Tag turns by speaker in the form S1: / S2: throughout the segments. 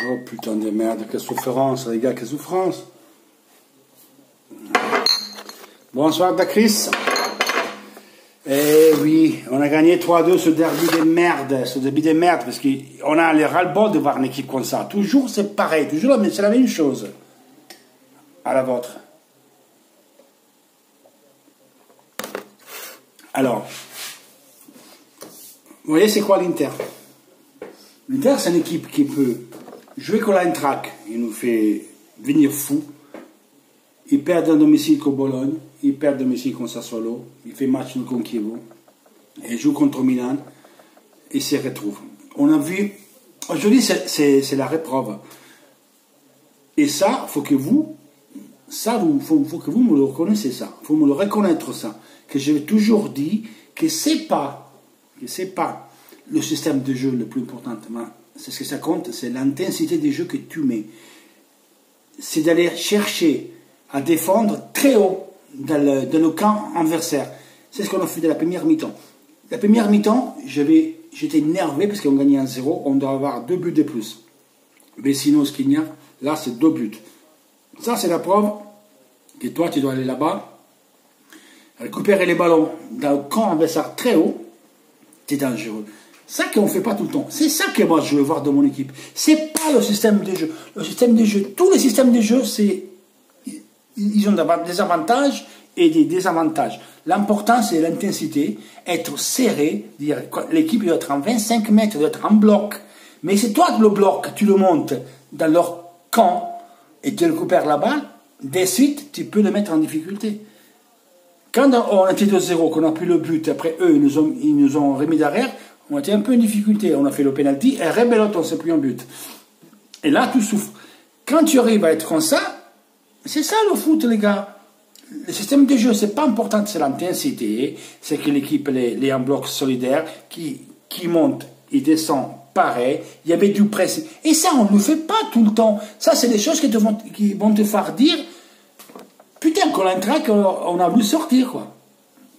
S1: Oh putain de merde, quelle souffrance, les gars, quelle souffrance. Bonsoir Chris. Eh oui, on a gagné 3-2 ce derby de merde, parce qu'on a les ras-le-bol de voir une équipe comme ça. Toujours c'est pareil, toujours mais c'est la même chose. À la vôtre. Alors, vous voyez c'est quoi l'Inter? L'Inter c'est une équipe qui peut jouer con l'Eintracht, il nous fait venir fou. Il perd un domicile contre Bologne, il perd un domicile contre Sassuolo, il fait match contre Chievo, il joue contre Milan et se retrouve. On a vu, aujourd'hui c'est la répreuve. Et ça, faut que vous me le reconnaissiez ça, faut me le reconnaître ça, que j'ai toujours dit que c'est pas le système de jeu le plus important. C'est ce que ça compte, c'est l'intensité des jeux que tu mets. C'est d'aller chercher à défendre très haut dans le camp adversaire. C'est ce qu'on a fait de la première mi-temps. La première mi-temps, j'étais énervé parce qu'on gagnait 1-0, on doit avoir 2 buts de plus. Vecino, Skriniar, là c'est 2 buts. Ça c'est la preuve que toi tu dois aller là-bas, récupérer les ballons dans le camp adversaire très haut, c'est dangereux. Ça qu'on ne fait pas tout le temps. C'est ça que moi je veux voir de mon équipe. C'est pas le système de jeu. Le système de jeu, tous les systèmes de jeu, ils ont des avantages et des désavantages. L'important, c'est l'intensité, être serré, dire l'équipe doit être en 25 mètres, doit être en bloc. Mais c'est toi le bloc, tu le montes dans leur camp et tu récupères la balle, de suite, tu peux le mettre en difficulté. Quand on était 2-0, qu'on a pris le but, après eux, ils nous ont remis derrière, on était un peu en difficulté. On a fait le penalty et rebelote, on s'est pris un but. Et là, tu souffres. Quand tu arrives à être comme ça, c'est ça le foot, les gars. Le système de jeu, c'est pas important, c'est l'intensité, c'est que l'équipe est en bloc solidaire, qui monte et descend pareil, il y avait du pressing. Et ça, on ne le fait pas tout le temps. Ça, c'est des choses qui vont te faire dire, putain, qu'on l'Eintracht, on a voulu sortir, quoi.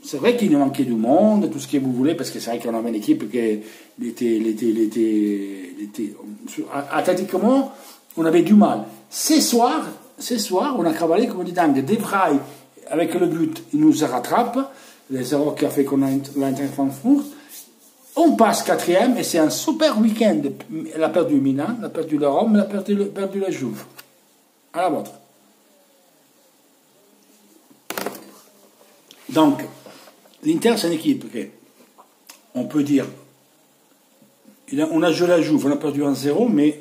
S1: C'est vrai qu'il nous manquait du monde, tout ce que vous voulez, parce que c'est vrai qu'on avait une équipe qui était athlétiquement, on avait du mal. Ce soir, on a travaillé comme des dingues. De Vrij, avec le but, il nous rattrape, les erreurs qu'il a fait contre l'Eintracht Francfort. On passe 4e et c'est un super week-end. Elle a perdu Milan, elle a perdu la Rome, elle a perdu la Juve. À la vôtre. Donc, l'Inter, c'est une équipe que, on peut dire, on a joué la Juve, on a perdu 1-0, mais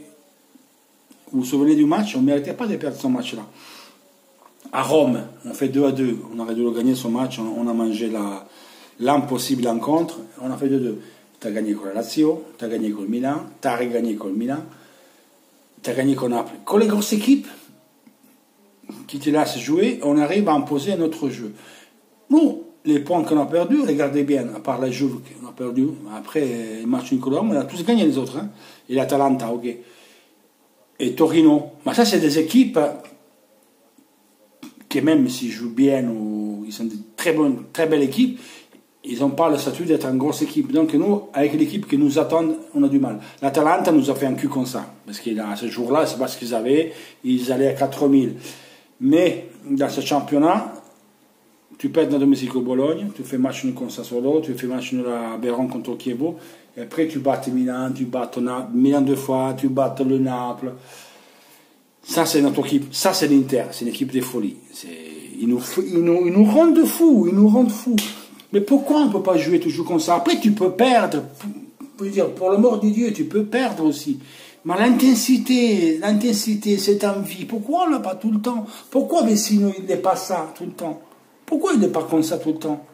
S1: vous vous souvenez du match, on ne méritait pas de perdre ce match-là. À Rome, on fait 2-2, on aurait dû le gagner ce match, on a mangé l'impossible rencontre, on a fait 2-2. Tu as gagné contre la Lazio, tu as gagné contre Milan, tu as regagné contre Milan, tu as gagné contre Naples. Quand les grosses équipes qui te laissent jouer, on arrive à imposer un autre jeu. Nous, les points qu'on a perdus, regardez bien, à part la Juve qu'on a perdu, après le match contre Rome, on a tous gagné les autres. Hein, et l'Atalanta, ok. Et Torino. Mais ça, c'est des équipes qui, même s'ils jouent bien, ou ils sont de très belles équipes, ils n'ont pas le statut d'être une grosse équipe. Donc nous, avec l'équipe qui nous attend, on a du mal. L'Atalanta nous a fait un cul comme ça. Parce que ce jour-là, c'est pas ce qu'ils avaient. Ils allaient à 4000. Mais dans ce championnat, tu perds dans domicile contre Bologne, tu fais match contre Sassuolo, tu fais match à Vérone contre Chievo, et après tu bats Milan, tu bats Milan 2 fois, tu bats le Naples. Ça, c'est notre équipe. Ça, c'est l'Inter. C'est une équipe de folie. Ils nous rendent fous. Ils nous rendent fous. Mais pourquoi on ne peut pas jouer toujours comme ça? Après, tu peux perdre. Pour le mort de Dieu, tu peux perdre aussi. Mais l'intensité, cette envie, pourquoi on ne l'a pas tout le temps? Pourquoi Vecino, il n'est pas ça tout le temps? Pourquoi il n'est pas comme ça tout le temps?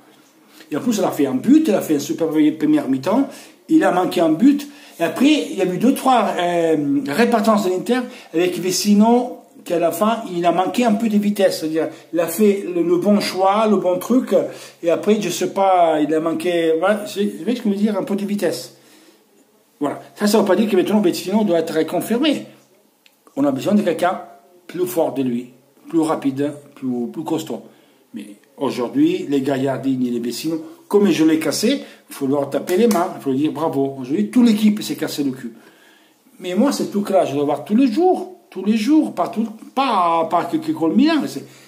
S1: Et en plus, il a fait un but, il a fait un super première mi-temps, il a manqué un but. Et après, il y a eu 2-3 répartences de l'Inter avec Vecino, qu'à la fin, il a manqué un peu de vitesse. C'est-à-dire, il a fait le bon choix, le bon truc, et après, je ne sais pas, il a manqué, voilà, c'est ce que je veux dire, un peu de vitesse. Voilà. Ça ne veut pas dire que maintenant, Vecino doit être confirmé. On a besoin de quelqu'un plus fort de lui, plus rapide, plus costaud. Mais aujourd'hui, les Gaillardini et les Vecino, comme je l'ai cassé, il faut leur taper les mains, il faut leur dire bravo. Aujourd'hui, toute l'équipe s'est cassé le cul. Mais moi, c'est tout que là, je dois voir tous les jours, pas que contre Milan.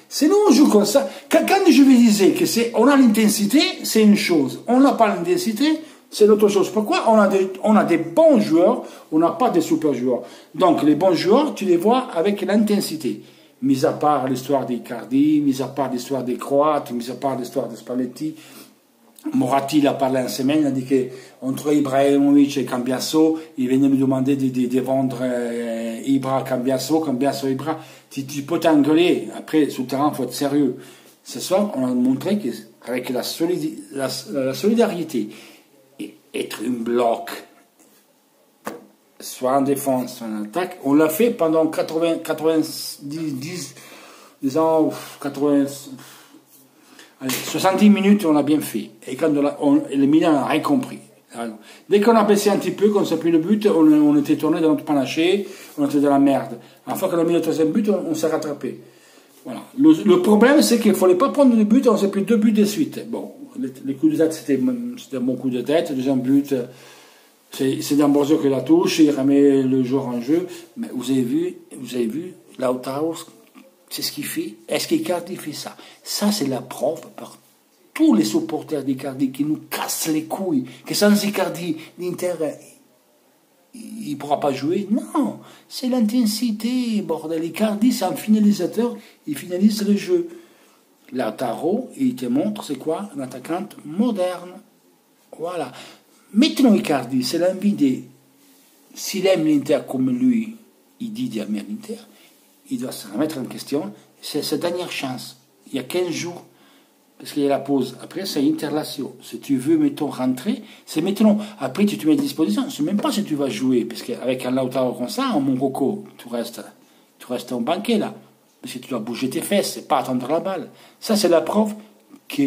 S1: C'est nous, on joue comme ça. Quand je vous disais que on a l'intensité, c'est une chose. On n'a pas l'intensité, c'est l'autre chose. Pourquoi on a des bons joueurs, on n'a pas des super joueurs. Donc, les bons joueurs, tu les vois avec l'intensité. Mis à part l'histoire d'Icardi, mis à part l'histoire des Croates, mis à part l'histoire de Spalletti. Moratti, il a parlé en semaine, il a dit qu'entre Ibrahimovic et Cambiasso, il venait me demander de vendre Ibra, Cambiasso, Ibra. Tu peux t'engueuler. Après, sur le terrain, il faut être sérieux. Ce soir, on a montré qu'avec la solidarité, et être un bloc, soit en défense, soit en attaque, on l'a fait pendant 70 minutes, on a bien fait. Et quand le Milan n'a rien compris. Alors, dès qu'on a baissé un petit peu, qu'on ne sait plus le but, on était tourné dans notre panaché, on était dans la merde. Une fois qu'on a mis le troisième but, on s'est rattrapé. Voilà. Le problème, c'est qu'il ne fallait pas prendre de but, on s'est pris 2 buts de suite. Bon, les coups de tête, c'était un bon coup de tête. Le deuxième but, c'est D'Ambrosio qui la touche, il remet le joueur en jeu. Mais vous avez vu, Lautaro, c'est ce qu'il fait. Est-ce qu'Icardi fait ça? Ça, c'est la preuve par tous les supporters d'Icardi qui nous cassent les couilles, que sans Icardi, l'Inter, il ne pourra pas jouer. Non, c'est l'intensité, bordel. Icardi, c'est un finalisateur, il finalise le jeu. Lautaro, il te montre, c'est quoi? Un attaquant moderne. Voilà. Maintenant, Icardi, c'est l'envie de... S'il aime l'Inter comme lui, il dit d'aimer l'Inter, il doit se remettre en question. C'est sa dernière chance. Il y a 15 jours, parce qu'il y a la pause. Après, c'est Inter-Lazio. Si tu veux, mettons, rentrer, c'est maintenant. Après, tu te mets à disposition. Je ne sais même pas si tu vas jouer, parce qu'avec un Lautaro comme ça, en Moncoco, tu restes en banquet, là. Parce que tu dois bouger tes fesses, et pas attendre la balle. Ça, c'est la preuve que,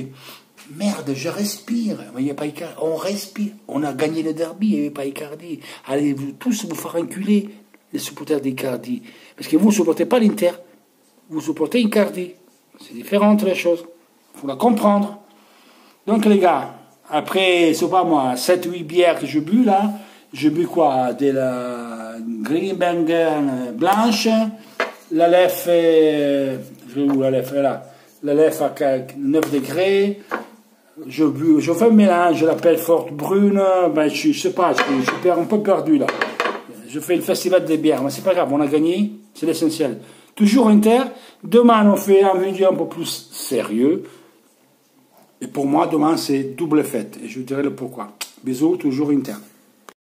S1: merde, je respire. Il n'y a pas Icardi. On respire. On a gagné le derby, il n'y avait pas Icardi. Allez, vous tous vous faire enculer, les supporters d'Icardi. Parce que vous ne supportez pas l'Inter. Vous supportez Icardi. C'est différent les choses. Il faut la comprendre. Donc les gars, après, c'est pas moi, 7-8 bières que je bu là, je bu quoi? De la Greenberger blanche, la lef, où la lef est là? La lef à 9 degrés, je fais un mélange, je l'appelle forte brune, ben je sais pas, je suis un peu perdu là. Je fais le festival des bières, mais c'est pas grave, on a gagné, c'est l'essentiel. Toujours Inter. Demain, on fait un vidéo un peu plus sérieux. Et pour moi, demain, c'est double fête. Et je vous dirai le pourquoi. Bisous, toujours Inter.